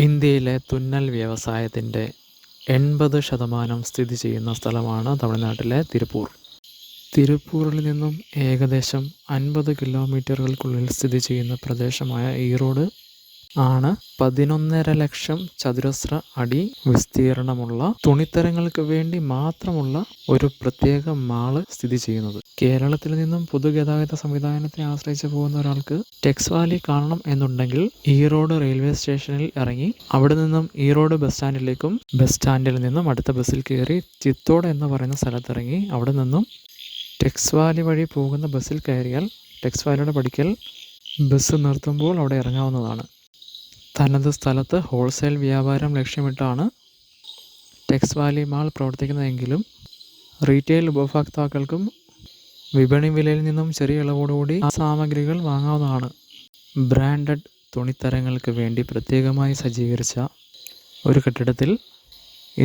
ഇന്ത്യയിലെ തുന്നൽ വ്യവസായത്തിൻ്റെ 80% സ്ഥിതി ചെയ്യുന്ന സ്ഥലമാണ് തമിഴ്നാട്ടിലെ തിരുപ്പൂർ. തിരുപ്പൂരിൽ നിന്നും ഏകദേശം 50 കിലോമീറ്ററുകൾക്കുള്ളിൽ സ്ഥിതി ചെയ്യുന്ന പ്രദേശമായ ഈറോഡ് ആണ് 11.5 ലക്ഷം ചതുരശ്ര അടി വിസ്തീർണമുള്ള തുണിത്തരങ്ങൾക്ക് വേണ്ടി മാത്രമുള്ള ഒരു പ്രത്യേക മാള് സ്ഥിതി ചെയ്യുന്നത്. കേരളത്തിൽ നിന്നും പൊതുഗതാഗത സംവിധാനത്തെ ആശ്രയിച്ച് പോകുന്ന ഒരാൾക്ക് ടെക്സ് വാലി കാണണം എന്നുണ്ടെങ്കിൽ ഈറോഡ് റെയിൽവേ സ്റ്റേഷനിൽ ഇറങ്ങി അവിടെ നിന്നും ഈറോഡ് ബസ് സ്റ്റാൻഡിലേക്കും ബസ് സ്റ്റാൻഡിൽ നിന്നും അടുത്ത ബസ്സിൽ കയറി ചിത്തോട് എന്ന് പറയുന്ന സ്ഥലത്തിറങ്ങി അവിടെ നിന്നും ടെക്സ് വാലി വഴി പോകുന്ന ബസ്സിൽ കയറിയാൽ ടെക്സ് വാലിയുടെ പടിക്കൽ ബസ് നിർത്തുമ്പോൾ അവിടെ ഇറങ്ങാവുന്നതാണ്. തനത് സ്ഥലത്ത് ഹോൾസെയിൽ വ്യാപാരം ലക്ഷ്യമിട്ടാണ് ടെക്സ് വാലി മാൾ പ്രവർത്തിക്കുന്നതെങ്കിലും റീറ്റെയിൽ ഉപഭോക്താക്കൾക്കും വിപണി വിലയിൽ നിന്നും ചെറിയ ഇളവോടുകൂടി സാമഗ്രികൾ വാങ്ങാവുന്നതാണ്. ബ്രാൻഡഡ് തുണിത്തരങ്ങൾക്ക് വേണ്ടി പ്രത്യേകമായി സജ്ജീകരിച്ച ഒരു കെട്ടിടത്തിൽ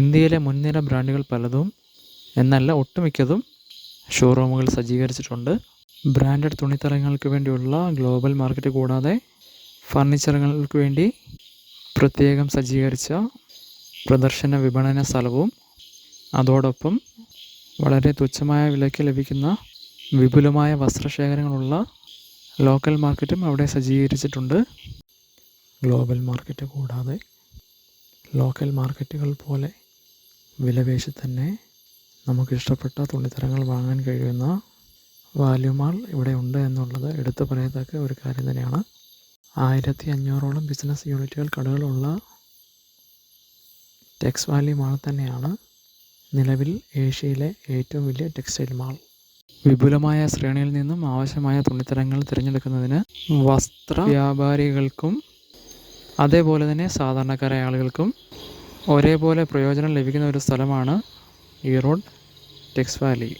ഇന്ത്യയിലെ മുൻനിര ബ്രാൻഡുകൾ പലതും എന്നല്ല ഒട്ടുമിക്കതും ഷോറൂമുകൾ സജ്ജീകരിച്ചിട്ടുണ്ട്. ബ്രാൻഡഡ് തുണിത്തരങ്ങൾക്ക് വേണ്ടിയുള്ള ഗ്ലോബൽ മാർക്കറ്റ് കൂടാതെ ഫർണിച്ചറുകൾക്ക് വേണ്ടി പ്രത്യേകം സജ്ജീകരിച്ച പ്രദർശന വിപണന സ്ഥലവും അതോടൊപ്പം വളരെ തുച്ഛമായ വിലയ്ക്ക് ലഭിക്കുന്ന വിപുലമായ വസ്ത്രശേഖരങ്ങളുള്ള ലോക്കൽ മാർക്കറ്റും അവിടെ സജ്ജീകരിച്ചിട്ടുണ്ട്. ഗ്ലോബൽ മാർക്കറ്റ് കൂടാതെ ലോക്കൽ മാർക്കറ്റുകൾ പോലെ വിലപേശി തന്നെ നമുക്കിഷ്ടപ്പെട്ട തുണിത്തരങ്ങൾ വാങ്ങാൻ കഴിയുന്ന വാല്യൂ മാൾ ഇവിടെ ഉണ്ട് എന്നുള്ളത് എടുത്തു പറയത്തക്ക ഒരു കാര്യം തന്നെയാണ്. 1500ഓളം ബിസിനസ് യൂണിറ്റുകൾ കടകളുള്ള ടെക്സ് വാലി മാൾ തന്നെയാണ് നിലവിൽ ഏഷ്യയിലെ ഏറ്റവും വലിയ ടെക്സ്റ്റൈൽ മാൾ. വിപുലമായ ശ്രേണിയിൽ നിന്നും ആവശ്യമായ തുണിത്തരങ്ങൾ തിരഞ്ഞെടുക്കുന്നതിന് വസ്ത്ര വ്യാപാരികൾക്കും അതേപോലെ തന്നെ സാധാരണക്കാരായ ആളുകൾക്കും ഒരേപോലെ പ്രയോജനം ലഭിക്കുന്ന ഒരു സ്ഥലമാണ് ഈറോഡ് ടെക്സ് വാലി.